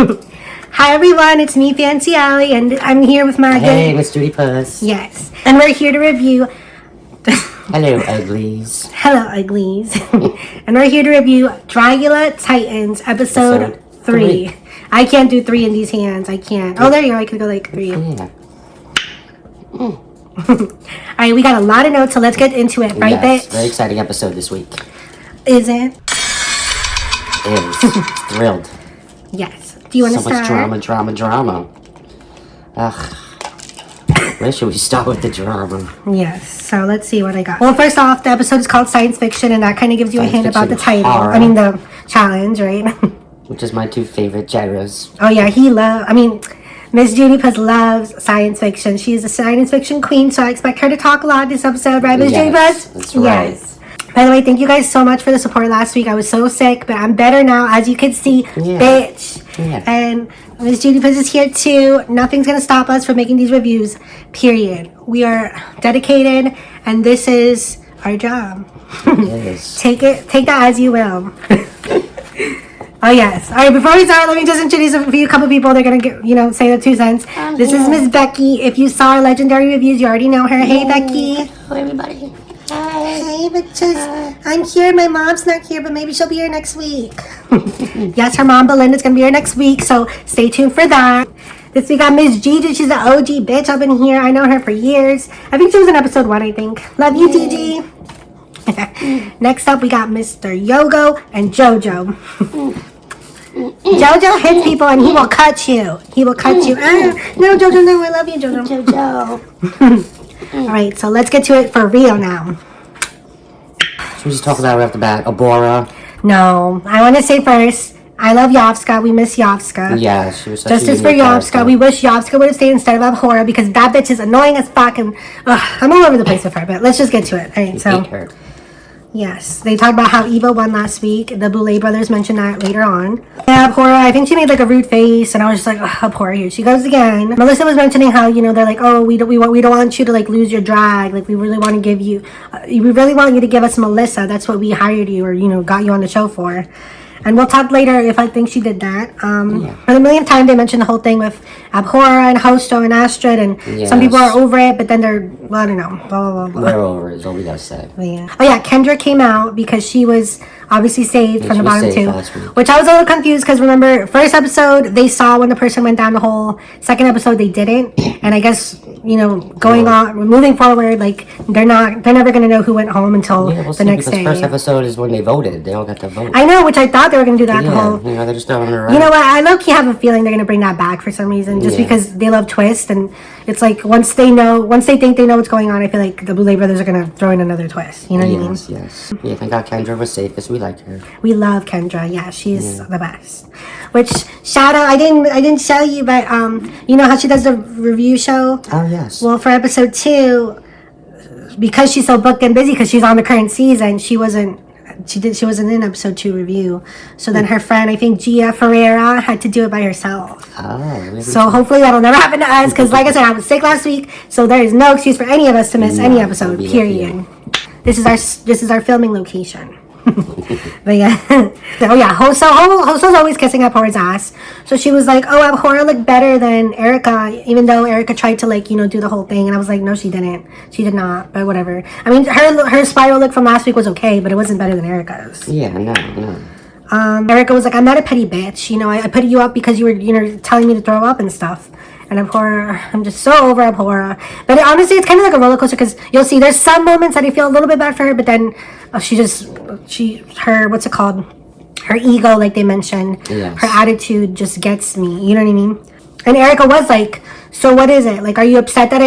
Hi everyone, it's me, FancyAlly, and I'm here with my Hey, Miss Judy Puss. Yes, and we're here to review. Hello, uglies. Hello, uglies. And we're here to review Dragula Titans, episode 3. I can't do 3 in these hands. I can't. Oh, there you go. I could go like 3. Yeah. Alright, we got a lot of notes, so let's get into it, right, Yes, bitch? very exciting episode this week. Is it? It is. Thrilled. Yes. Do you want to So start? much drama. Ugh. Where should we start with the drama? Yes. So let's see what I got. Well, first off, the episode is called Science Fiction, and that kind of gives you a hint about the title. Horror. I mean, the challenge, right? Which is my 2 favorite genres. Oh yeah, Miss Judy Puss loves science fiction. She's a science fiction queen, so I expect her to talk a lot this episode, right, Miss Judy Puss? That's right. Yes. By the way, thank you guys so much for the support last week. I was so sick, but I'm better now, as you can see, bitch. Yeah. And Miss Judy Puss is here too. Nothing's gonna stop us from making these reviews, period. We are dedicated, and this is our job. Yes. Take that as you will. Oh yes. All right. Before we start, let me just introduce a couple people. They're gonna say the 2 cents. This is Miss Becky. If you saw our legendary reviews, you already know her. Hey, Becky. Hello, everybody. Hi. Hey, bitches. I'm here. My mom's not here, but maybe she'll be here next week. Yes, her mom Belinda's gonna be here next week, so stay tuned for that. This week got Miss Gigi. She's an OG bitch. I've been here. I know her for years. I think she was in episode 1. I think. Love you, Gigi. Next up, we got Mr. Yogo and Jojo. Jojo hits people and he will cut you. He will cut you. No, Jojo, no. I love you, Jojo. Jojo. All right, so let's get to it for real now. Should we just talk about it right off the bat? Abhora. No, I want to say first, I love Yovska. We miss Yovska. Yeah, she was such Justice a for unique Yovska. character. We wish Yovska would have stayed instead of Abhora because that bitch is annoying as fuck. And I'm all over the place with her, but let's just get to it. All right, so hate her. yes, they talked about how Evah won last week. The Boulet brothers mentioned that later on. Yeah, Abhora, I think she made like a rude face, and I was just like, Abhora, here she goes again. Melissa was mentioning how, they're like, oh, we don't want you to like lose your drag. Like, we really want to give you, we really want you to give us Melissa. That's what we hired you or, got you on the show for. And we'll talk later if I think she did that. For the millionth time, they mentioned the whole thing with Abhora and Hosto and Astrid, and some people are over it, but then they're, well, I don't know, blah, blah, blah. We're over it, is all we gotta say. Yeah. Oh yeah, Kendra came out because she was obviously saved from the bottom 2, which I was a little confused because remember, first episode they saw when the person went down the hole. Second episode they didn't, and I guess moving forward, like they're never gonna know who went home until the next day. First episode is when they voted. They all got to vote. I know, which I thought they were gonna do that. Yeah, the whole. they're just throwing it around. You know what? I low-key have a feeling they're gonna bring that back for some reason, just because they love twist, and it's like once they think they know what's going on, I feel like the Boulet brothers are gonna throw in another twist. You know what I mean? Yes. Yeah, thank God Kendra was safe because we like her. We love Kendra. Yeah, she's the best. Which shout out, I didn't show you, but you know how she does the review show? Oh yes. Well, for episode 2, because she's so booked and busy because she's on the current season, she wasn't in episode 2 review. So then her friend, I think Gia Ferreira, had to do it by herself. Oh. So hopefully that'll never happen to us because like I said, I was sick last week, so there is no excuse for any of us to miss any episode, period. This is our filming location. But yeah. Oh yeah, Hoso's always kissing Abhora's ass. So she was like, oh, Abhora looked better than Erica, even though Erica tried to like, do the whole thing. And I was like, no, she didn't. She did not, but whatever. I mean, her spiral look from last week was okay, but it wasn't better than Erica's. Yeah, no. Erica was like, I'm not a petty bitch. I put you up because you were, telling me to throw up and stuff. And Abhora, I'm just so over Abhora. But honestly, it's kind of like a roller coaster because you'll see there's some moments that I feel a little bit bad for her, but then what's it called? Her ego, like they mentioned, her attitude just gets me. You know what I mean? And Erica was like, so what is it? Like, are you upset that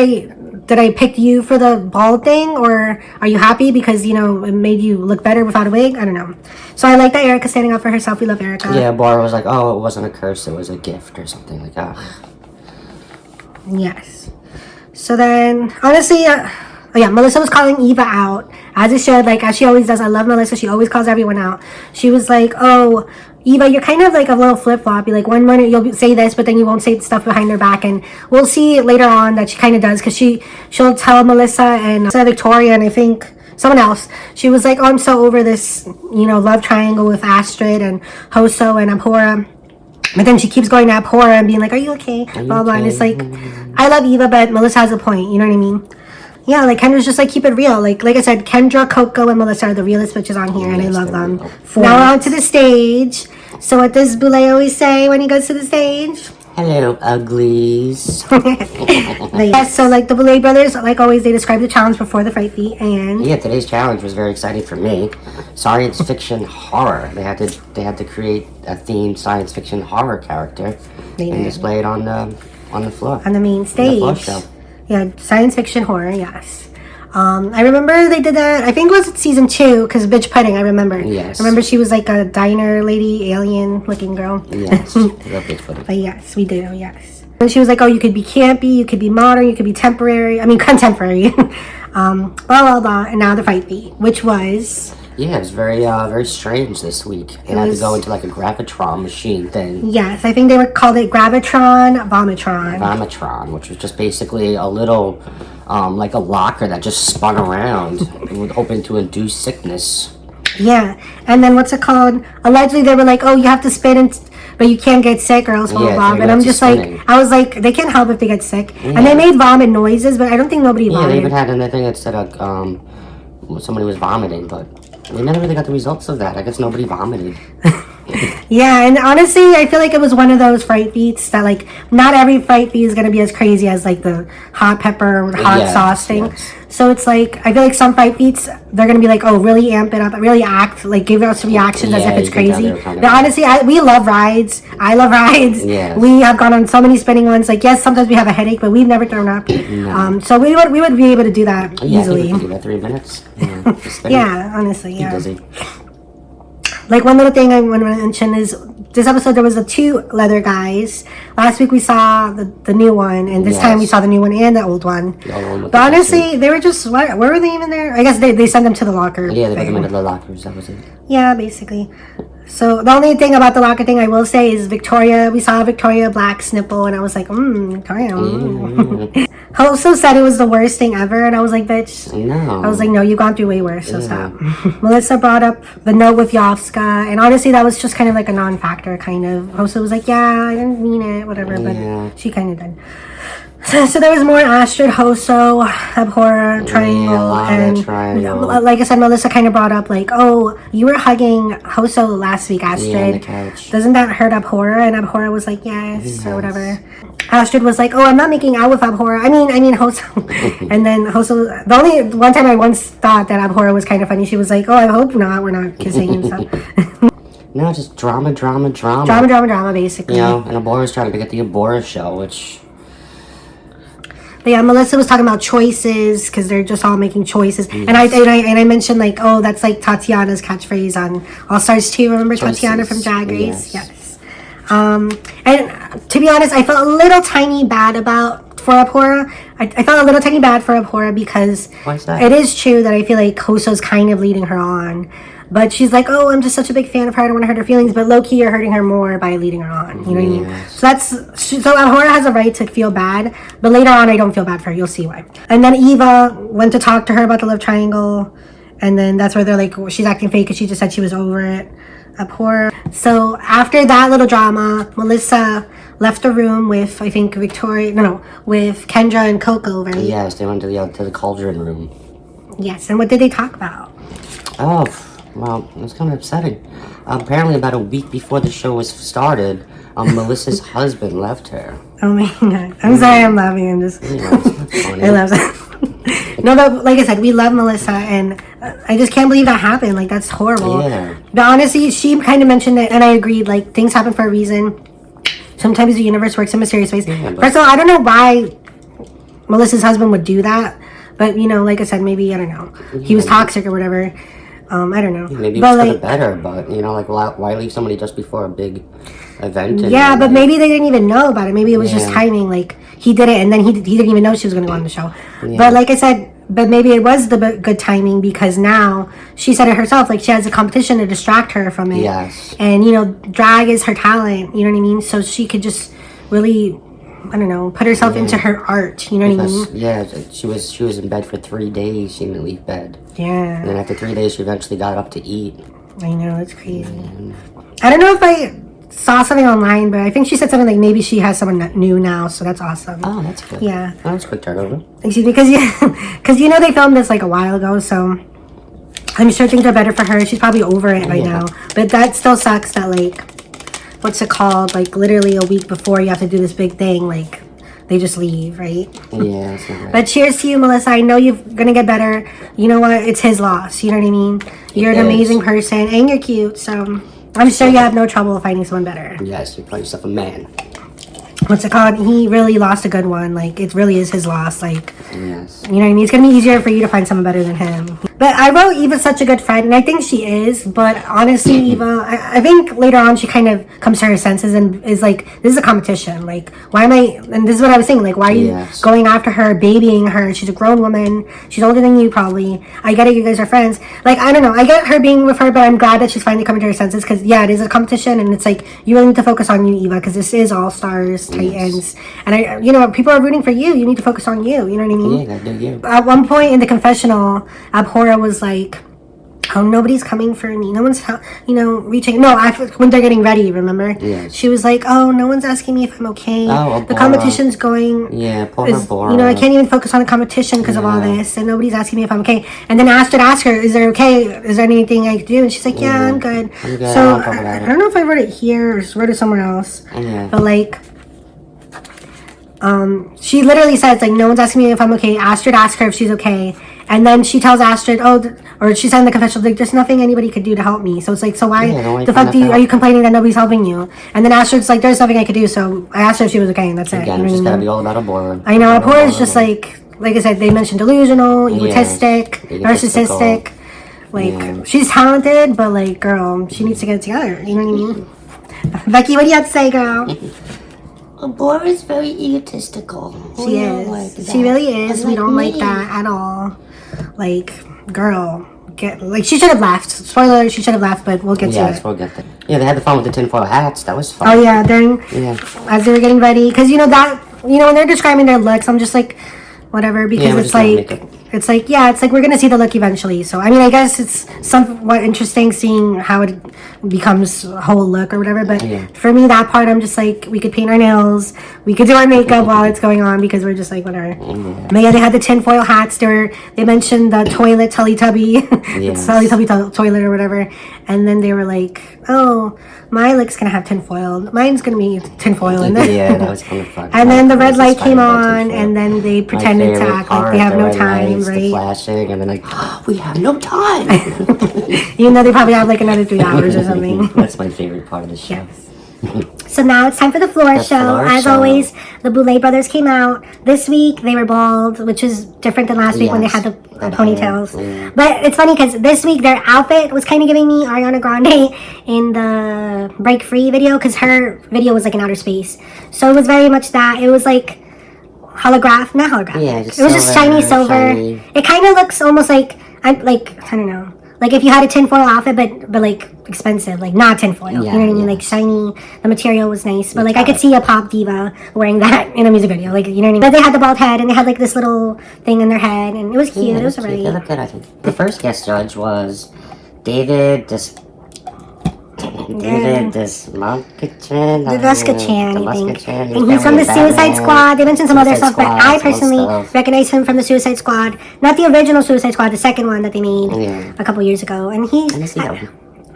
I picked you for the bald thing, or are you happy because it made you look better without a wig? I don't know. So I like that Erica's standing up for herself. We love Erica. Yeah, Bora was like, oh, it wasn't a curse, it was a gift or something like that. Yes. So then, honestly, Melissa was calling Evah out, as it should, like, as she always does. I love Melissa. She always calls everyone out. She was like, oh, Evah, you're kind of like a little flip-flop. You're like, one minute you'll say this, but then you won't say stuff behind their back. And we'll see later on that she kind of does, because she'll tell Melissa and Victoria, and I think someone else, she was like, oh, I'm so over this, love triangle with Astrid and Hoso and Abhora. But then she keeps going to Abhora and being like, are you okay? you Blah, blah. And it's okay? like, I love Evah, but Melissa has a point. You know what I mean? Yeah, like Kendra's just like, keep it real. Like I said, Kendra, Coco, and Melissa are the realest bitches on here, and I Yes, love they're them. real. Now we're on to the stage. So what does Boulet always say when he goes to the stage? Hello, uglies. But yes, so like the Boulet brothers, like always, they describe the challenge before the Fright feat, and Yeah, today's challenge was very exciting for me. Science fiction horror. They had to create a themed science fiction horror character They and did. display it on the floor. on the main stage. Floorshow. Yeah, science fiction horror, yes. I remember they did that, I think it was season 2, because Bitch Pudding, I remember. Yes. I remember she was like a diner lady, alien looking girl. Yes, real bitch for But yes, we do, yes. And she was like, oh, you could be campy, you could be modern, you could be temporary, I mean contemporary. Blah, blah, blah. And now the Fright feat, which was... Yeah, it was very strange this week. They had to go into like a gravitron machine thing. Yes, I think they called it Gravitron, Vomitron. Vomitron, which was just basically a little, like a locker that just spun around, hoping to induce sickness. Yeah, and then what's it called? Allegedly, they were like, "Oh, you have to spit, but you can't get sick, or else blah blah Yeah, blah." they But got I'm to just spinning. like, I was like, they can't help if they get sick, and they made vomit noises, but I don't think nobody Yeah, they even vomited. had another thing that said somebody was vomiting, but they never really got the results of that. I guess nobody vomited. Yeah, and honestly, I feel like it was one of those Fright feats that like not every Fright feat is gonna be as crazy as like the hot pepper hot Yes, sauce thing. yes. So it's like I feel like some Fright feats they're gonna be like, oh, really amp it up, really act, like give us reactions as Yeah, if it's you can tell crazy. they were kinda- But honestly, we love rides. I love rides. Yes. We have gone on so many spinning ones. Like yes, sometimes we have a headache, but we've never thrown up. So we would be able to do that Yeah, easily. I think we can do that 3 minutes. Yeah, just spinning. Yeah, honestly, Keep yeah. busy. Like one little thing I want to mention is this episode there was the 2 leather guys. Last week we saw the new one, and this time we Yes. saw the new one and the old one. The old one with But the honestly, they were just where were they even there? I guess they sent them to the locker. Yeah, they put thing. them into the lockers. That was it. Yeah, basically. So the only thing about the locker thing I will say is Victoria. We saw Victoria Black's nipple, and I was like, Victoria. Hoso said it was the worst thing ever, and I was like, bitch. No. I was like, no, you've gone through way worse, so Yeah. stop. Melissa brought up the note with Yovska, and honestly, that was just kind of like a non-factor, kind of. Hoso was like, yeah, I didn't mean it, whatever, Yeah. but she kind of did. So there was more Astrid, Hoso, Abhora, Triangle, a lot of and Triangle. like I said, Melissa kind of brought up like, oh, you were hugging Hoso last week, Astrid. Yeah, on the couch. Doesn't that hurt Abhora? And Abhora was like, yes, or whatever. Astrid was like, oh, I'm not making out with Abhora. I mean Hoso. And then Hoso, the only one time I once thought that Abhora was kind of funny, she was like, oh, I hope not. We're not kissing and stuff. No, just drama. Drama, basically. You know, and Abhora's trying to get the Abhora show, which... But yeah, Melissa was talking about choices because they're just all making choices, and I mentioned like, oh, that's like Tatiana's catchphrase on All Stars 2. Remember Choices. Tatiana from Drag Race? Yes. And to be honest, I felt a little tiny bad for Abhora. I felt a little tiny bad for Abhora because Why is that? it is true that I feel like Hoso's kind of leading her on. But she's like, oh, I'm just such a big fan of her. I don't want to hurt her feelings. But low-key, you're hurting her more by leading her on. You know what I mean? Yes. So Abhora has a right to feel bad. But later on, I don't feel bad for her. You'll see why. And then Evah went to talk to her about the love triangle. And then that's where they're like, well, she's acting fake because she just said she was over it. Abhora. So after that little drama, Melissa left the room with, I think, with Kendra and Coco, right? Yes, they went to the Cauldron room. Yes. And what did they talk about? Oh, well, it was kind of upsetting. Apparently, about a week before the show was started, Melissa's husband left her. Oh my god. I'm sorry I'm laughing. I'm just... You know, it's funny. I love that. No, but like I said, we love Melissa, and I just can't believe that happened. Like, that's horrible. Yeah. But honestly, she kind of mentioned it, and I agreed. Like, things happen for a reason. Sometimes the universe works in mysterious ways. Yeah, but- First of all, I don't know why Melissa's husband would do that. But, you know, like I said, maybe, I don't know. He was toxic or whatever. I don't know. Maybe it But, was for like, the better, but, you know, like, why leave somebody just before a big event? And, yeah, but like, maybe they didn't even know about it. Maybe it was just Yeah. timing. Like, he did it, and then he didn't even know she was going to go on the show. Yeah. But like I said, but maybe it was the good timing because now she said it herself. Like, she has a competition to distract her from it. Yes. And, you know, drag is her talent. You know what I mean? So she could just really, I don't know, put herself into her art. You know what I mean? Because, yeah, she was in bed for 3 days. She didn't leave bed. And Yeah. then after 3 days, she eventually got up to eat. I know, it's crazy. I don't know if saw something online, but I think she said something like maybe she has someone new now, so that's awesome. Oh, that's good. Yeah. Oh, that's a quick turnover. Excuse me, because you know they filmed this like a while ago, so I'm sure things are better for her. She's probably over it right now, but that still sucks that like, what's it called? Like literally a week before you have to do this big thing, like they just leave, right? Yeah, that's not right. But cheers to you, Melissa. I know you're gonna get better. You know what? It's his loss. You know what I mean? You're an amazing person and you're cute, so I'm sure you have no trouble finding someone better. Yes, you call yourself a man. What's it called? He really lost a good one. Like, it really is his loss. Like, Yes. you know what I mean? It's gonna be easier for you to find someone better than him. But I wrote Eva's such a good friend, and I think she is. But honestly, Eva, I think later on she kind of comes to her senses and is like, this is a competition. Like, why am I? And this is what I was saying. Like, why are you going after her, babying her? She's a grown woman. She's older than you, probably. I get it. You guys are friends. Like, I don't know. I get her being with her, but I'm glad that she's finally coming to her senses because yeah, it is a competition, and it's like you really need to focus on you, Eva, because this is All Stars, Titans, and I, you know, people are rooting for you. You need to focus on you. You know what I mean? Yeah, that do you. At one point in the confessional, Abhora was like, oh, nobody's coming for me. No one's, you know, reaching. No, when they're getting ready, remember? Yes. She was like, oh, no one's asking me if I'm okay. Oh, the competition's going. Yeah, poor is, Abhora. you know, I can't even focus on the competition because of all this, and nobody's asking me if I'm okay. And then Astrid asked her, is there okay? Is there anything I could do? And she's like, yeah, I'm good. I'm good. So, I'll talk about I don't know if I wrote it here or wrote it somewhere else. Yeah. But like, she literally says like, no one's asking me if I'm okay. Astrid asked her if she's okay, and then she tells Astrid, or she said in the confessional, like, there's nothing anybody could do to help me. So it's like, so why the fuck are you complaining that nobody's helping you? And then Astrid's like, there's nothing I could do. So I asked her if she was okay, and that's it. Again, it's just gotta be all about Abhora. I know Abhora is just like I said, they mentioned delusional, egotistic, narcissistic. Like she's talented, but like, girl, she needs to get it together. You know what I mean? Becky, what do you have to say, girl? Abhora is very egotistical. She is. Like she really is. We don't like that at all. Like, girl, she should have left. Spoiler alert, she should have left, but we'll get to it. Yes, we'll get there. Yeah, they had the fun with the tinfoil hats. That was fun. Oh yeah, as they were getting ready, because you know when they're describing their looks, I'm just like, whatever, because it's like we're gonna see the look eventually. So I mean, I guess it's somewhat interesting seeing how it becomes a whole look or whatever. But for me, that part, I'm just like, we could paint our nails, we could do our makeup while it's going on, because we're just like, whatever. But yeah, they had the tinfoil hats. They mentioned the toilet Teletubby, Teletubby toilet or whatever, and then they were like, oh, my look's gonna have tinfoil. Mine's gonna be tinfoil in there. Yeah, that was kind of fun. And then the red light came on, and then they pretended to act like they have no time, right? The flashing, and then like, oh, we have no time. You know, they probably have like another 3 hours or something. That's my favorite part of the show. Yes. So now it's time for the Floorshow. As always, the Boulet Brothers came out. This week they were bald, which is different than last week when they had the ponytails. But it's funny because this week their outfit was kind of giving me Ariana Grande in the Break Free video, because her video was like in outer space. So it was very much that. It was like not holographic. Yeah, it was just shiny silver. It kind of looks almost like I don't know. Like if you had a tinfoil outfit, but like expensive, like not tinfoil. You know what I mean? Like shiny. The material was nice, but like I could see a pop diva wearing that in a music video. Like, you know what I mean? But they had the bald head, and they had like this little thing in their head, and it was cute. It was alright. They looked good, I think. The first guest judge was David Desmuskachan. And he's from the Suicide Squad. They mentioned some other stuff, but I personally recognize him from the Suicide Squad. Not the original Suicide Squad, the second one that they made a couple years ago. And I didn't see that one.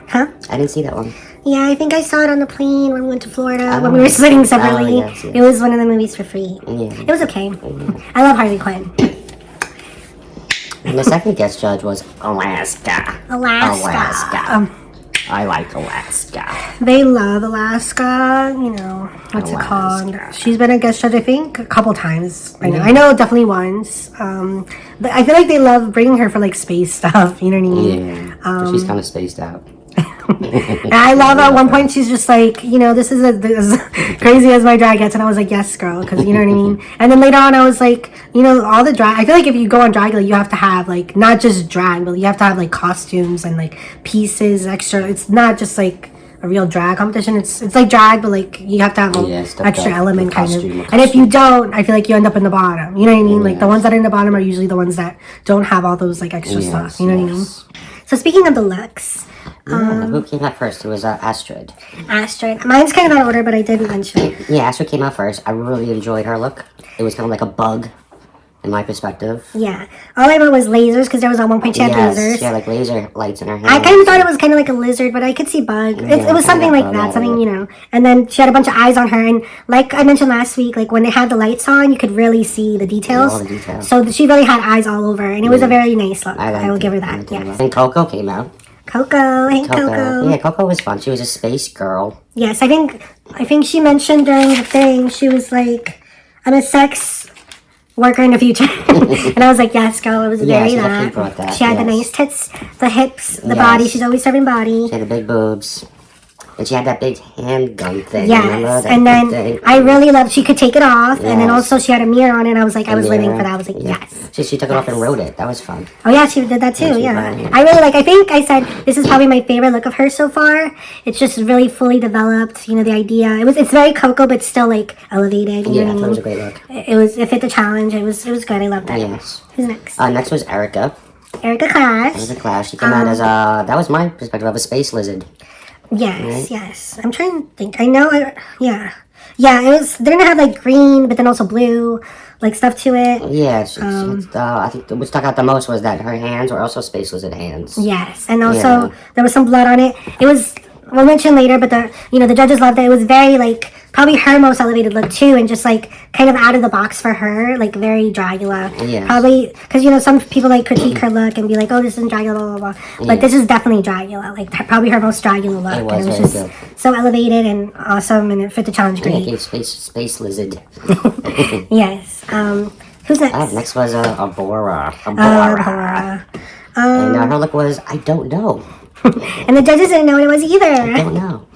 Huh? I didn't see that one. Yeah, I think I saw it on the plane when we went to Florida, when we were sitting separately. Yes. It was one of the movies for free. It was okay. I love Harley Quinn. And the second guest judge was Alaska. I like Alaska. They love Alaska. You know, what's it called? She's been a guest judge, I think, a couple times. I know definitely once. But I feel like they love bringing her for like space stuff. You know what I mean? Yeah. She's kind of spaced out. And I love at one point she's just like, you know, this is as crazy as my drag gets, and I was like, yes, girl, because you know what I mean. And then later on, I was like, you know, all the drag. I feel like if you go on Dragula, you have to have like not just drag, but you have to have like costumes and like pieces extra. It's not just like a real drag competition. It's like drag, but like you have to have an extra element kind of. And if you don't, I feel like you end up in the bottom. You know what I mean? Like the ones that are in the bottom are usually the ones that don't have all those like extra stuff. You know what I mean? So speaking of the looks, who came out first? It was Astrid. Astrid. Mine's kind of out of order, but I did mention it. Yeah, Astrid came out first. I really enjoyed her look. It was kind of like a bug, in my perspective. Yeah. All I wrote was lasers because there was at one point she had lasers. Yeah, like laser lights in her hands. I kind of thought it was kind of like a lizard, but I could see bug. It was something like that, something, you know. And then she had a bunch of eyes on her, and like I mentioned last week, like when they had the lights on, you could really see the details. All the details. So she really had eyes all over, and it was a very nice look. I will give her that. Yes. And Coco came out. Coco, hey Coco. Yeah, Coco was fun. She was a space girl. Yes, I think she mentioned during the thing, she was like, I'm a sex worker in the future. And I was like, yes, girl, it was very she that. definitely brought that. She had the nice tits, the hips, the body. She's always serving body. She had the big boobs. And she had that big handgun thing. Yes, and then I really loved, she could take it off, and then also she had a mirror on it. I was like, I was living for that. I was like, yes. She took it off and wrote it. That was fun. Oh yeah, she did that too, yeah. I really like, I think I said, this is probably my favorite look of hers so far. It's just really fully developed, you know, the idea. It's very Coco, but still like elevated, you know what I mean? It was a great look. It fit the challenge. It was good. I loved that. Yes. Who's next? Next was Erica. Erica Clash. That was a Clash. She came out as that was my perspective of a space lizard. Yes, yes. I'm trying to think. I know. Yeah. It was. They're gonna have like green, but then also blue, like stuff to it. Yeah. I think what stuck out the most was that her hands were also space lizard hands. Yes, and also there was some blood on it. It was. We'll mention later, but the judges loved it. It was very like probably her most elevated look too, and just like kind of out of the box for her, like very Dragula. Yeah. Probably because some people like critique her look and be like, oh, this isn't Dragula, blah blah blah. But this is definitely Dragula. Like probably her most Dragula look. It was and it very was just so elevated and awesome, and it fit the challenge great. Yeah, space lizard. Yes. Who's next? Next was Abhora. Abhora. And her look was I don't know. And the judges didn't know what it was either. I don't know.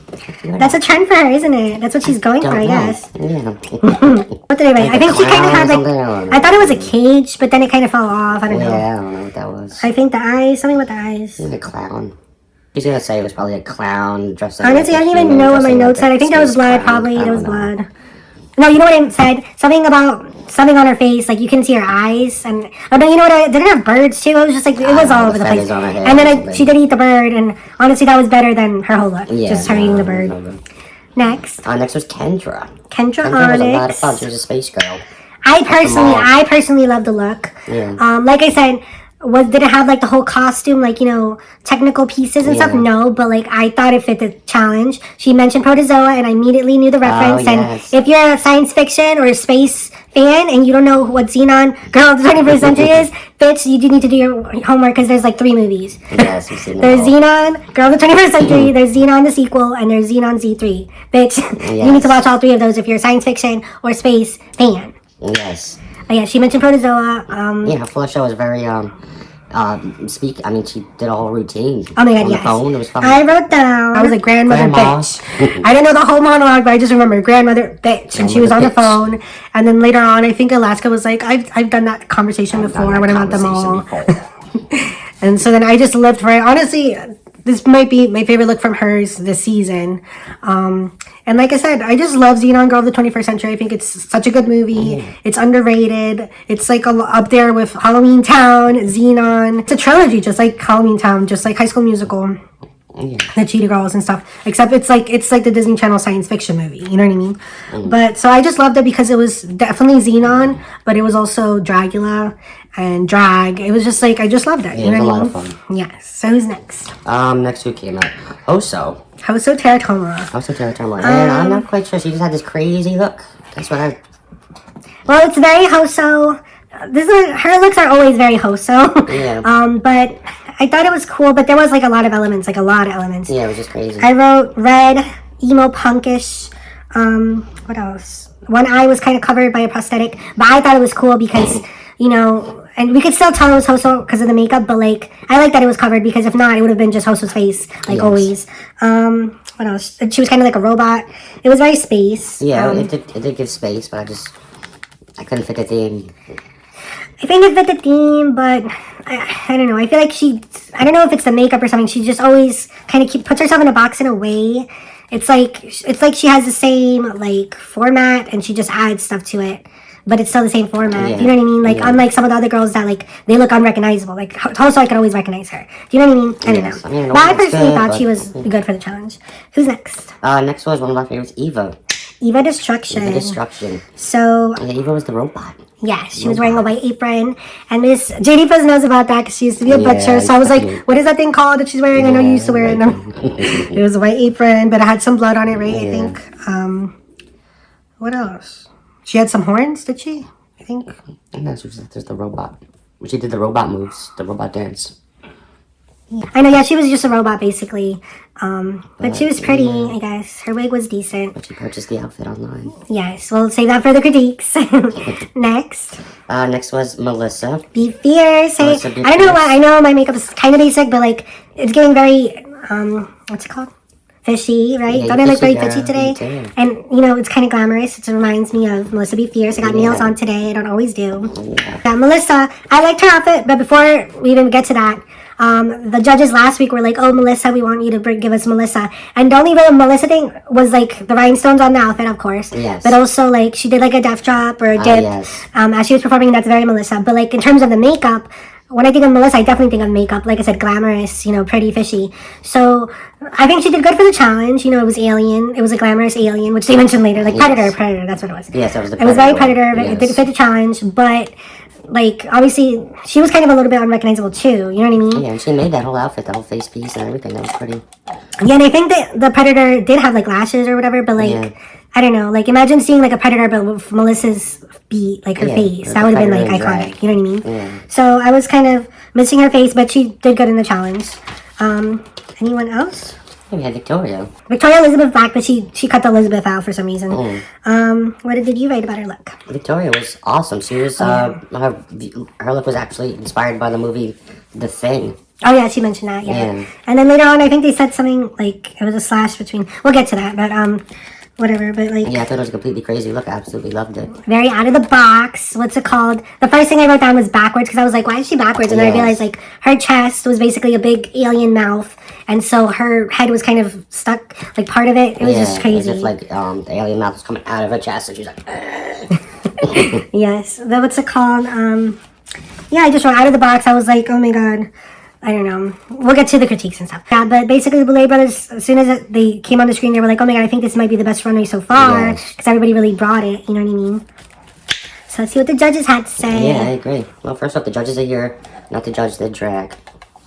That's a trend for her, isn't it? That's what she's going for, I guess. Yeah. What did I write? I think she kind of had like, I thought it was a cage, but then it kind of fell off. I don't know. Yeah, I don't know what that was. I think the eyes, something with the eyes. A clown. She's gonna say it was probably a clown dressed up. Honestly, I don't even know what my notes said. I think there was blood, probably. There was blood. No, you know what I said? Something on her face, like you can see her eyes, and you know what? I didn't have birds too. It was just like it was all over the place. And then she did eat the bird, and honestly, that was better than her whole look. Just her eating the bird. Next. Next was Kendra. Kendra was a lot of Onyx. fun. She was a space girl. I personally love the look. Yeah. Like I said, did it have like the whole costume, like technical pieces and stuff? No, but like I thought it fit the challenge. She mentioned protozoa, and I immediately knew the reference. And if you're a science fiction or a space fan and you don't know what Xenon Girl of the 21st Century is, bitch, you do need to do your homework because there's like 3 movies. Yes, we've seen There's Xenon Girl of the 21st Century, there's Xenon the sequel, and there's Xenon Z3. Bitch, you need to watch all 3 of those if you're a science fiction or space fan. Yes. But yeah, she mentioned protozoa. Her Floorshow was very she did a whole routine. Oh my god, on yes. The phone. It was fun. I wrote down. I was like grandmother bitch. I didn't know the whole monologue, but I just remember grandmother bitch, and she was on the phone. And then later on, I think Alaska was like, I've done that conversation before when I'm at the mall. And so then I just lived for it. Honestly, this might be my favorite look from hers this season. And like I said, I just love Xenon Girl of the 21st Century. I think it's such a good movie. It's underrated. It's like up there with Halloween Town, Xenon. It's a trilogy, just like Halloween Town, just like High School Musical, the Cheetah Girls and stuff. Except it's like the Disney Channel science fiction movie. You know what I mean? But so I just loved it because it was definitely Xenon, but it was also Dragula and drag. It was just like I just loved it. You know what I mean? It was a lot of fun. Yes. So who's next? Next who came out? Hoso Teratoma. And I'm not quite sure. She just had this crazy look. That's what I. Well, it's very Hoso. Her looks are always very Hoso. Yeah. But I thought it was cool. But there was like a lot of elements. Yeah, it was just crazy. I wrote red, emo, punkish. What else? One eye was kind of covered by a prosthetic, but I thought it was cool because and we could still tell it was Hoso because of the makeup, but like I like that it was covered because if not, it would have been just Hoso's face, like always. What else? She was kind of like a robot. It was very space. Yeah, it did give space, but I couldn't fit the theme. I think it fit the theme, but I don't know. I feel like I don't know if it's the makeup or something. She just always kind of puts herself in a box in a way. It's like she has the same like format and she just adds stuff to it. but it's still the same format. Yeah. Do you know what I mean? Like, Yeah. unlike some of the other girls that, like, they look unrecognizable. Like, also, I could always recognize her. Do you know what I mean? I don't Yes. know. I mean, But I it was personally good, thought but- she was good for the challenge. Who's next? Next was one of my favorites, Evah. Evah Destruction. The Destruction. So, Yeah, Evah was the robot. yeah, she was wearing a white apron, and Miss Judy Puss knows about that because she used to be a Yeah, butcher. So I was like, exactly. "What is that thing called that she's wearing?" I know you used to wear it. It was a white apron, but it had some blood on it, right? I Yeah. think. What else? She had some horns, did she? I think. And then there's the robot. She did the robot moves, the robot dance. I know. Yeah, she was just a robot basically, but she was pretty. I guess her wig was decent. But she purchased the outfit online. Yes, we'll save that for the critiques. Next, Next was Melissa. Be Fierce. Hey, Melissa Be I don't know Fierce. what. I know my makeup is kind of basic, but like it's getting very what's it called? Fishy, right? Yeah, Don't I look very fishy, fishy yeah, today? me too. And you know, it's kind of glamorous. It reminds me of Melissa Be Fierce. I got nails Yeah. on today. I don't always do. Yeah. Yeah, Melissa. I liked her outfit, but before we even get to that, the judges last week were like, "Oh, Melissa, we want you to give us Melissa." And the only real Melissa thing was like the rhinestones on the outfit, of course. Yes. But also like she did like a death drop or a dip yes. as she was performing. That's very Melissa. But like in terms of the makeup. When I think of Melissa, I definitely think of makeup. Like I said, glamorous, you know, pretty, fishy. So I think she did good for the challenge. You know, it was alien. It was a glamorous alien, which they mentioned later. Like Predator. That's what it was. Yes, that was the It was very Predator. Predator, but it did Yes. fit the challenge. But like obviously, she was kind of a little bit unrecognizable too. You know what I mean? Yeah, and she made that whole outfit, the whole face piece and everything. That was pretty. Yeah, and I think that the Predator did have like lashes or whatever. But like, Yeah. I don't know. Like imagine seeing like a Predator, but with Melissa's beat, like her Yeah, face. or That the would have been like Predator in iconic. You know what I mean? Yeah. So I was kind of missing her face, but she did good in the challenge. Anyone else? Yeah, we had Victoria. Victoria Elizabeth back, but she cut the Elizabeth out for some reason. What did you write about her look? Victoria was awesome. She was her look was actually inspired by the movie The Thing. Oh yeah, she mentioned that. Yeah. Yeah. And then later on, I think they said something like it was a slash between. We'll get to that, but whatever. But like Yeah, I thought it was a completely crazy look. I absolutely loved it. very out of the box. What's it called? The first thing I wrote down was backwards because I was like, why is she backwards? And then I Yes. realized like her chest was basically a big alien mouth, and so her head was kind of stuck, like part of it. It was just crazy. As if like the alien mouth was coming out of her chest, and she's like, Yes. Then what's it called? Yeah, I just wrote out of the box. I was like, oh my god. I don't know. We'll get to the critiques and stuff. Yeah, but basically the Boulet Brothers, as soon as they came on the screen, they were like, oh my god, I think this might be the best runway so far. Yes. Because everybody really brought it, you know what I mean? So let's see what the judges had to say. yeah, I agree. Well, first off, the judges are here not to judge the drag.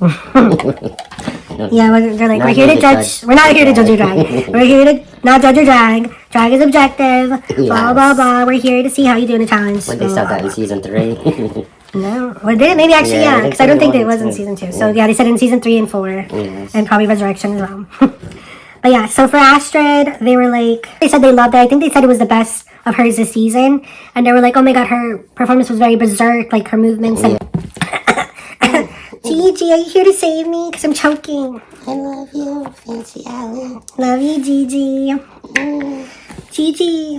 Yeah, they're like, Not we're here to here to judge. judge We're not here to judge your drag. drag. We're here to not judge your drag. Drag is objective. Blah, Yes. blah, blah. We're here to see how you do in a challenge. Like they Blah, said blah, that in blah. season 3. No. Well, did it? Maybe actually, Yeah, yeah. I think Because I don't so. think They it was in wanted season to. 2. So, yeah, they said in season 3 and 4. Yes. And probably Resurrection as well. But yeah, so for Astrid, they were like, they said they loved it. I think they said it was the best of hers this season. And they were like, oh my god, her performance was very berserk, like her movements. And Gigi, are you here to save me? Because I'm choking. I love you, FancyAlly. Love you, Gigi. Gigi.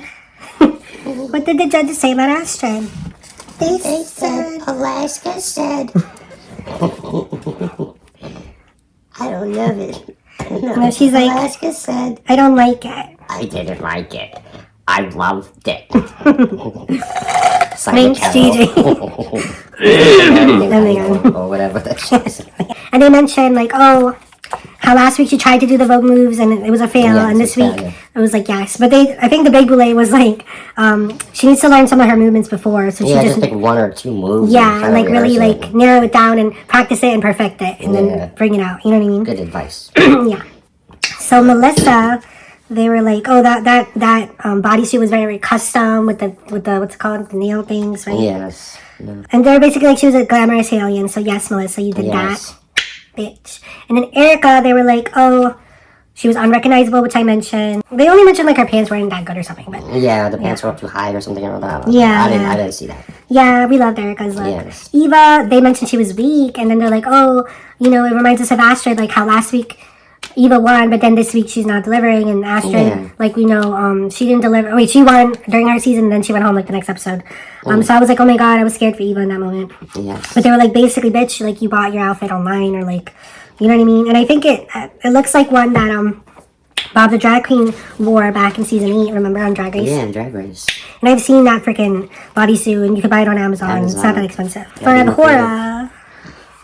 What did the judges say about Astrid? They said, Alaska said. I don't love it. No, she's like, Alaska said. I don't like it. I didn't like it. I loved it. Thanks, Gigi. Oh my God. or whatever that shit is. And they mentioned like, oh, how last week she tried to do the Vogue moves and it was a fail, Yes, and this exactly. week it was like yes. But I think the big Boulet was like, she needs to learn some of her movements before, so Yeah, she just pick 1 or 2 moves. yeah, try and to like really rehearse it. like narrow it down and practice it and perfect it, and Yeah. then bring it out. You know what I mean? Good advice. Yeah. So Melissa, they were like, oh, that bodysuit was very custom with the what's it called, the nail things, right? Yes. Yeah. And they're basically like she was a glamorous alien. So yes, Melissa, you did Yes. that, bitch. And then Erica, they were like, oh, she was unrecognizable, which I mentioned. They only mentioned like her pants weren't that good or something, but Yeah, the pants were up too high or something like that. Yeah, I yeah. didn't see that. yeah, we loved Erica's look. Yes. Evah, they mentioned she was weak, and then they're like, oh, you know, it reminds us of Astrid, like how last week Evah won, but then this week she's not delivering, and Astrid, Yeah. like we know, she didn't deliver. Wait, she won during her season, and then she went home like the next episode. So I was like, oh my god, I was scared for Evah in that moment. Yes. But they were like, basically, bitch, like you bought your outfit online, or like, you know what I mean? And I think it looks like one that Bob the Drag Queen wore back in season 8, remember, on Drag Race? Yeah, in Drag Race. And I've seen that freaking bodysuit, and you can buy it on Amazon. It's not that expensive. For Abhora.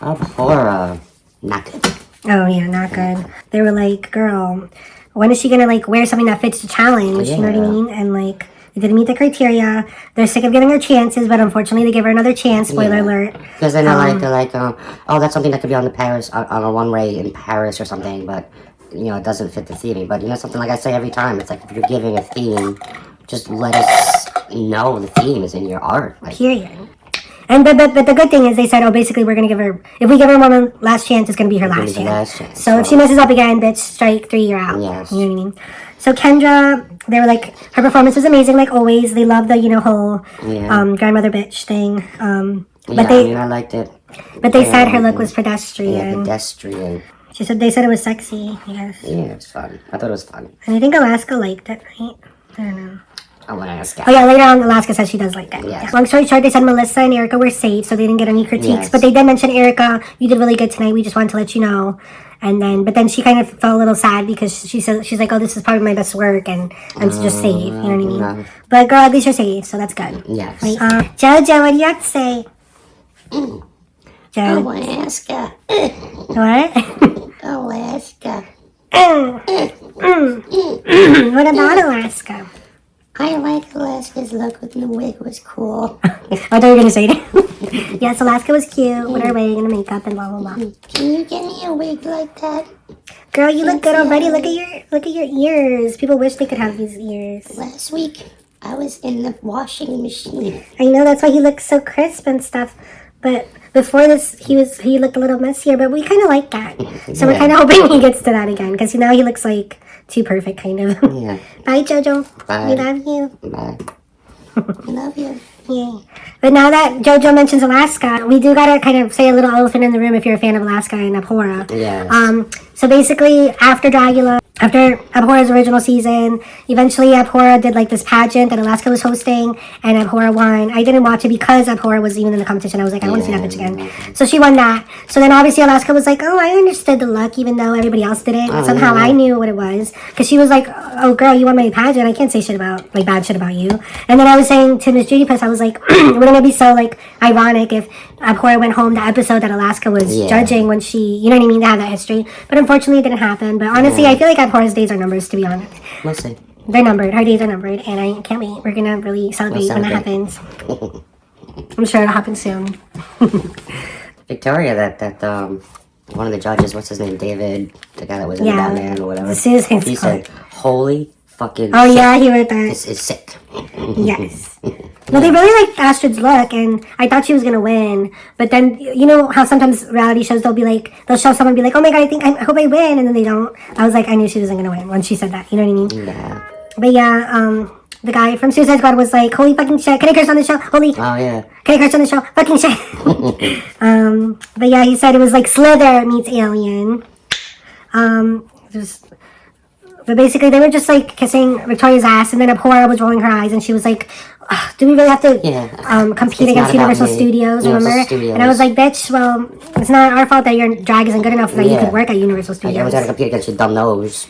Abhora. Not good. Oh, yeah, not good. They were like, girl, when is she gonna, like, wear something that fits the challenge? You know what I mean? And, like, it didn't meet the criteria. They're sick of giving her chances, but unfortunately, they give her another chance. Spoiler alert. Because then they're like, oh, that's something that could be on the Paris, on a one-way in Paris or something, but, you know, it doesn't fit the theming. But, you know, something like I say every time, it's like, if you're giving a theme, just let us know the theme is in your art. Like, period. And but the good thing is they said, oh, basically we're gonna give her, if we give her one last chance, it's gonna be her last chance. So if she messes up again, bitch, strike 3, you're out. Yes. You know what I mean? So Kendra, they were like, her performance was amazing, like always. They love the, you know, whole grandmother bitch thing. But I liked it. But they said her look was pedestrian. Yeah, pedestrian. They said it was sexy, I guess. Yeah, it was fun. I thought it was fun. And I think Alaska liked it, right? I don't know. Alaska. Oh yeah, later on Alaska says she does like that. Yes. Long story short, they said Melissa and Erica were safe, so they didn't get any critiques. Yes. But they did mention, Erica, you did really good tonight. We just wanted to let you know. But then she kind of felt a little sad because she said, she's like, oh, this is probably my best work, and I'm just safe. You know what I mean? No. But girl, at least you're safe, so that's good. Yes. Jojo, what do you have to say? Jojo. Alaska. What? Alaska. What about Alaska? I like Alaska's look with the wig was cool. I thought you were gonna say it. Yes, Alaska was cute with her wig and her makeup and blah blah blah. Can you get me a wig like that? Girl, you look good already. Look at your ears. People wish they could have these ears. Last week, I was in the washing machine. I know, that's why he looks so crisp and stuff. But before this, he looked a little messier. But we kind of like that, so we're kind of hoping he gets to that again because now he looks like too perfect, kind of. Yeah. Bye, Jojo. Bye. We love you. Bye. I love you. Yay. But now that Jojo mentions Alaska, we do gotta kind of say a little elephant in the room if you're a fan of Alaska and Abhora. Yes. So basically, after Dragula, after Abhora's original season, eventually Abhora did like this pageant that Alaska was hosting, and Abhora won. I didn't watch it because Abhora was even in the competition. I was like, I want to see that bitch again. So she won that. So then obviously Alaska was like, oh, I understood the look, even though everybody else didn't. But somehow I knew what it was, because she was like, oh girl, you won my pageant. I can't say shit about, like, bad shit about you. And then I was saying to Miss Judy Puss, I was like, wouldn't it be so like ironic if Abhora went home the episode that Alaska was judging when she, you know what I mean, to have that history. But unfortunately it didn't happen. But honestly, I feel like Abhora's days are numbers, to be honest. We'll see. They're numbered. Her days are numbered, and I can't wait. We're gonna really celebrate when that happens. I'm sure it'll happen soon. Victoria, that one of the judges, what's his name, David, the guy that was in Batman or whatever. He said, "Holy fucking oh shit. yeah, he wrote that. This is sick." Yes. Well, they really liked Astrid's look, and I thought she was gonna win. But then, you know how sometimes reality shows they'll show someone and be like, "Oh my god, I hope I win," and then they don't. I was like, I knew she wasn't gonna win when she said that. You know what I mean? Yeah. But yeah, the guy from Suicide Squad was like, "Holy fucking shit! Can I curse on the show? Holy! Oh yeah. Can I curse on the show? Fucking shit!" But yeah, he said it was like Slither meets Alien. But basically, they were just like kissing Victoria's ass, and then Abhora was rolling her eyes, and she was like, "Do we really have to compete against Universal Studios?" Remember? And I was like, "Bitch, well, it's not our fault that your drag isn't good enough that you could work at Universal Studios." I was gonna compete against your dumb nose.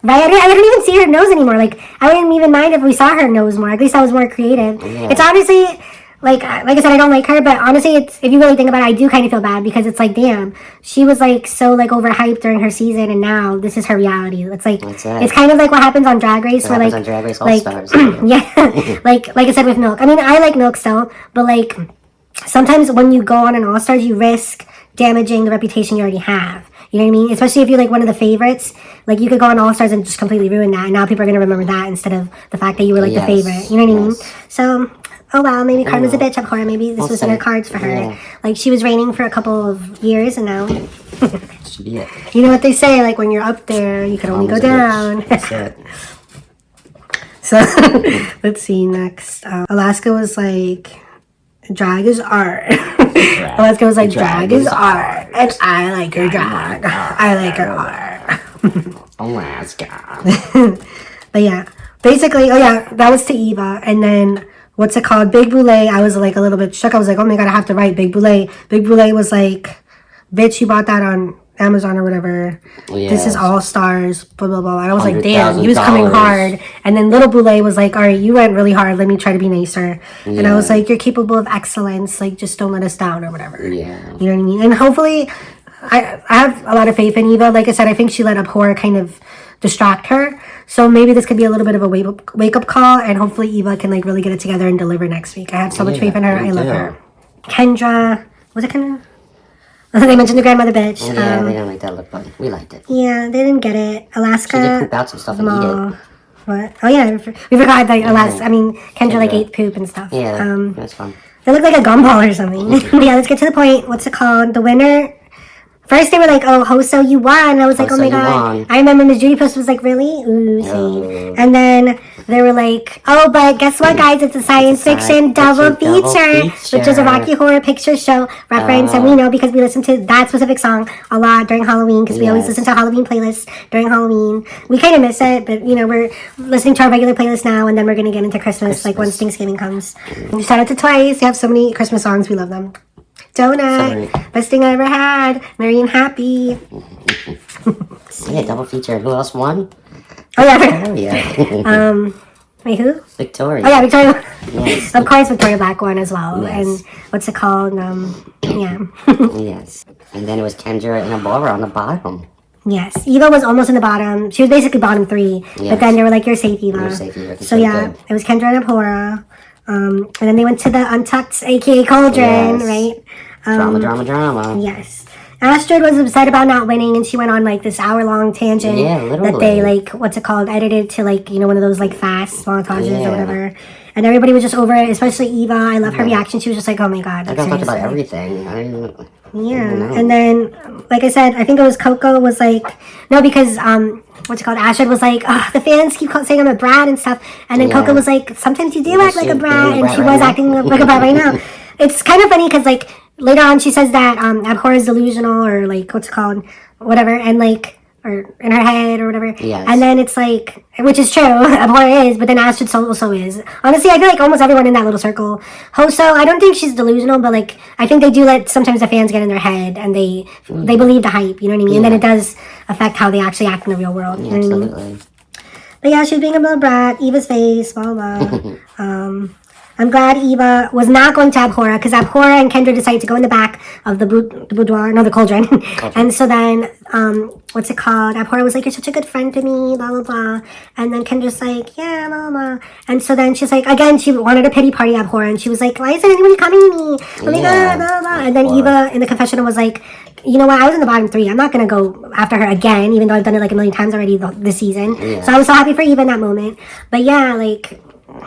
Right? I didn't even see her nose anymore. Like, I wouldn't even mind if we saw her nose more. At least I was more creative. Yeah. It's honestly, like I said, I don't like her, but honestly, it's, if you really think about it, I do kind of feel bad because it's like, damn, she was like so like overhyped during her season, and now this is her reality. It's like, it's kind of like what happens on Drag Race, where like, on Drag Race All-Stars. yeah, like I said with Milk. I mean, I like Milk still, but like sometimes when you go on an All-Stars, you risk damaging the reputation you already have. You know what I mean? Especially if you're like one of the favorites. Like, you could go on All-Stars and just completely ruin that, and now people are going to remember that instead of the fact that you were like the favorite. You know what I mean? So, oh wow, maybe karma's a bitch, Abhora. Maybe this was in her cards for her. Yeah. Like, she was reigning for a couple of years, and now... Should be it. You know what they say, like, when you're up there, you can only go down. That's it. So, let's see, next. Alaska was like... Drag is art. Alaska was like, drag is art. And I like her drag. I like her art. Alaska. But yeah, basically, oh yeah, that was to Evah. And then, what's it called? Big Boulet, I was like a little bit shook. I was like, oh my god, I have to write Big Boulet. Big Boulet was like, bitch, you bought that on Amazon or whatever. Yeah. This is All Stars, blah, blah, blah. I was like, damn, he was coming hard. And then little Boulet was like, all right, you went really hard. Let me try to be nicer. Yeah. And I was like, you're capable of excellence. Like, just don't let us down or whatever. Yeah. You know what I mean? And hopefully, I have a lot of faith in Evah. Like I said, I think she let Abhora kind of distract her. So maybe this could be a little bit of a wake up call. And hopefully Evah can like really get it together and deliver next week. I have so much faith in her. I love her. Kendra. Was it Kendra? They mentioned the grandmother bitch. Yeah, they didn't like that look, but we liked it. Yeah, they didn't get it. Alaska. She did poop out some stuff and eat it. What? Oh yeah, we forgot like Alaska. I mean, Kendra like ate poop and stuff. Yeah, that's fun. They look like a gumball or something. But yeah, let's get to the point. What's it called? The winner. First they were like, oh, Hoso, you won. I was like, oh my god. I remember Miss Judy Puss was like, really? Ooh, see. And then they were like, oh, but guess what, guys? It's a science fiction double feature, which is a Rocky Horror Picture Show reference. And we know because we listen to that specific song a lot during Halloween, because we always listen to Halloween playlists during Halloween. We kind of miss it, but you know, we're listening to our regular playlist now, and then we're going to get into Christmas, like once Thanksgiving comes. We shout out to Twice. You have so many Christmas songs. We love them. Donut, best thing I ever had. Merry and happy. Yeah, double feature. Who else won? Oh yeah. Victoria. Wait, who? Victoria. Oh yeah, Victoria. Yes. Of course, Victoria Black won as well. Yes. And what's it called? Yeah. Yes. And then it was Kendra and Abhora on the bottom. Yes, Evah was almost in the bottom. She was basically bottom 3. Yes. But then they were like, "You're safe, Evah." You're safe, Evah. So yeah, good. It was Kendra and Abhora. And then they went to the Untucked, aka Cauldron, right? Drama. Yes. Astrid was upset about not winning, and she went on like this hour-long tangent that they like, what's it called, edited to like, you know, one of those like fast montages or whatever. And everybody was just over it, especially Evah. I love her reaction. She was just like, oh my god. I talked about everything. Yeah. And then, like I said, I think it was Coco was like, no, because what's it called? Astrid was like, oh, the fans keep saying I'm a brat and stuff. And then Coco was like, sometimes you do act like a brat, and she was acting like a brat right now. It's kind of funny because like later on she says that Abhora is delusional, or like what's it called, whatever, and like, or in her head or whatever. Yes. And then it's like, which is true, Abhora is, but then Astrid also is. Honestly, I feel like almost everyone in that little circle. Hoso, I don't think she's delusional, but like I think they do let sometimes the fans get in their head, and they believe the hype, you know what I mean? And then it does affect how they actually act in the real world. You know what I mean? But yeah, she was being a little brat. Evah's face, blah blah. I'm glad Evah was not going to Abhora, because Abhora and Kendra decided to go in the back of the boudoir, no, the cauldron. And so then, what's it called? Abhora was like, you're such a good friend to me, blah, blah, blah. And then Kendra's like, yeah, blah, blah. And so then she's like, again, she wanted a pity party Abhora, and she was like, why isn't anybody coming to me? Oh my god, blah, blah, blah. And then Evah in the confessional was like, you know what, I was in the bottom 3. I'm not going to go after her again, even though I've done it like a million times already this season. Yeah. So I was so happy for Evah in that moment. But yeah, like,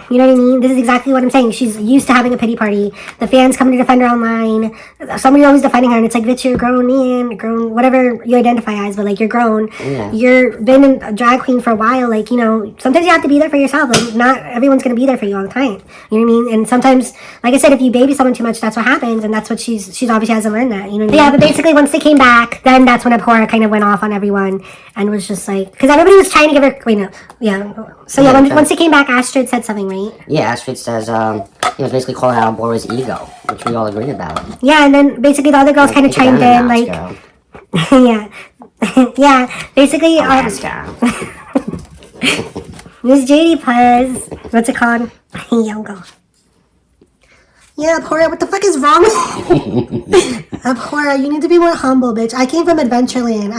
you know what I mean? This is exactly what I'm saying. She's used to having a pity party. The fans coming to defend her online. Somebody's always defending her, and it's like, bitch, you're grown in, grown, whatever you identify as, but like, you're grown. Yeah. You've been a drag queen for a while. Like, you know, sometimes you have to be there for yourself. Like, not everyone's going to be there for you all the time. You know what I mean? And sometimes, like I said, if you baby someone too much, that's what happens, and that's what she's obviously hasn't learned that. You know what I mean? Yeah, but basically, once they came back, then that's when Abhora kind of went off on everyone and was just like, because everybody was trying to give her, wait, no, yeah. So yeah, once they came back, Astrid said something, right? Yeah, Astrid says, he was basically calling out Abhora's ego, which we all agree about. Yeah, and then basically the other girls kind of chimed in, like, yeah, yeah, basically, Miss Judy Puss, what's it called? Yogo. Yeah, Abhora, what the fuck is wrong with you? Abhora, you need to be more humble, bitch. I came from Adventureland.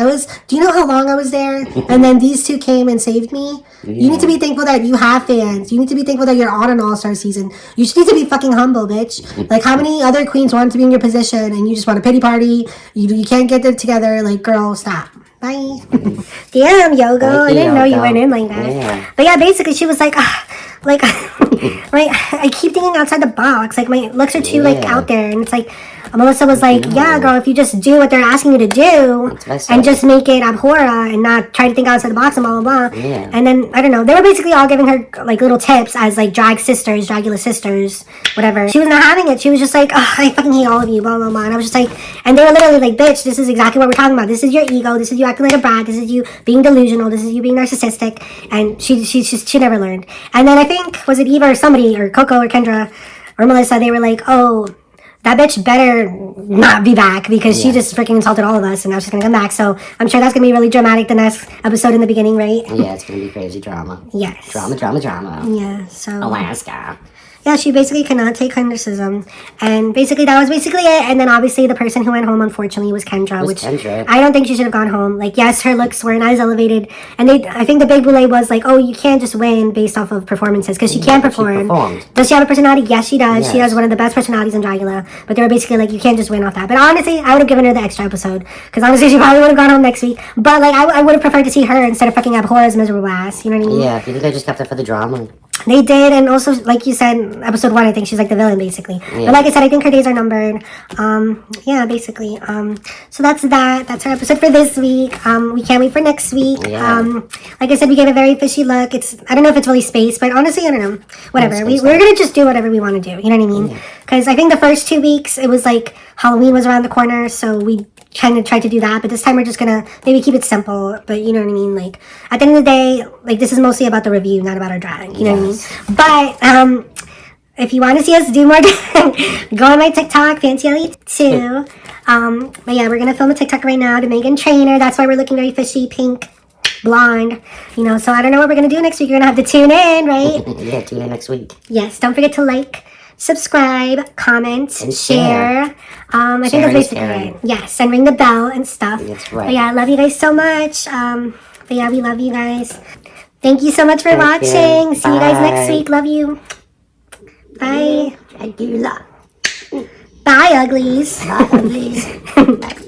Do you know how long I was there? And then these two came and saved me? Yeah. You need to be thankful that you have fans. You need to be thankful that you're on an all-star season. You just need to be fucking humble, bitch. Like, how many other queens want to be in your position and you just want a pity party? You can't get it together. Like, girl, stop. Bye. Damn, Yogo. I didn't know you went in like that. Yeah. But yeah, basically, she was like, like, I keep thinking outside the box. Like, my looks are too, like, out there. And it's like, Melissa was like, yeah, girl, if you just do what they're asking you to do and just make it Abhora and not try to think outside the box and blah, blah, blah. Yeah. And then, I don't know, they were basically all giving her, like, little tips as, like, Dragula sisters, whatever. She was not having it. She was just like, oh, I fucking hate all of you, blah, blah, blah. And I was just like, and they were literally like, bitch, this is exactly what we're talking about. This is your ego. This is you acting like a brat. This is you being delusional. This is you being narcissistic. And she never learned. And then I think, was it Evah or somebody, or Coco or Kendra or Melissa, they were like, oh, that bitch better not be back because she just freaking insulted all of us and now she's gonna come back. So I'm sure that's gonna be really dramatic the next episode in the beginning, right? Yeah, it's gonna be crazy drama. Yes. Drama. Yeah, so. Alaska. Yeah, she basically cannot take criticism. And basically, that was basically it. And then obviously, the person who went home, unfortunately, was Kendra. Kendra? I don't think she should have gone home. Like, yes, her looks were not as elevated. And I think the big Boulet was like, oh, you can't just win based off of performances. Because she can perform. Does she have a personality? Yes, she does. Yes. She has one of the best personalities in Dragula. But they were basically like, you can't just win off that. But honestly, I would have given her the extra episode. Because honestly, she probably would have gone home next week. But like, I would have preferred to see her instead of fucking Abhora's miserable ass. You know what I mean? Yeah, you think they just kept it for the drama? They did, and also, like you said, episode 1, I think she's like the villain, basically. Yeah. But like I said, I think her days are numbered. Yeah, basically. So that's that. That's our episode for this week. We can't wait for next week. Yeah. Like I said, we gave a very fishy look. I don't know if it's really space, but honestly, I don't know. Whatever. We're gonna just do whatever we want to do. You know what I mean? Because I think the first 2 weeks, it was like Halloween was around the corner, so we kind of tried to do that. But this time, we're just gonna maybe keep it simple. But you know what I mean? Like at the end of the day, like this is mostly about the review, not about our drag. You know what I mean? But if you want to see us do more go on my TikTok, FancyAlly 2. But yeah, we're gonna film a TikTok right now to Megan Trainor. That's why we're looking very fishy, pink, blonde. You know, so I don't know what we're gonna do next week. You're gonna have to tune in, right? Yeah, tune in next week. Yes, don't forget to like, subscribe, comment, and share. I think that's basically it. Yes, and ring the bell and stuff. That's right. But yeah, I love you guys so much. But yeah, we love you guys. Thank you so much for watching. See you guys next week. Love you. Bye. Dragula. Bye, uglies. Bye, uglies. Bye.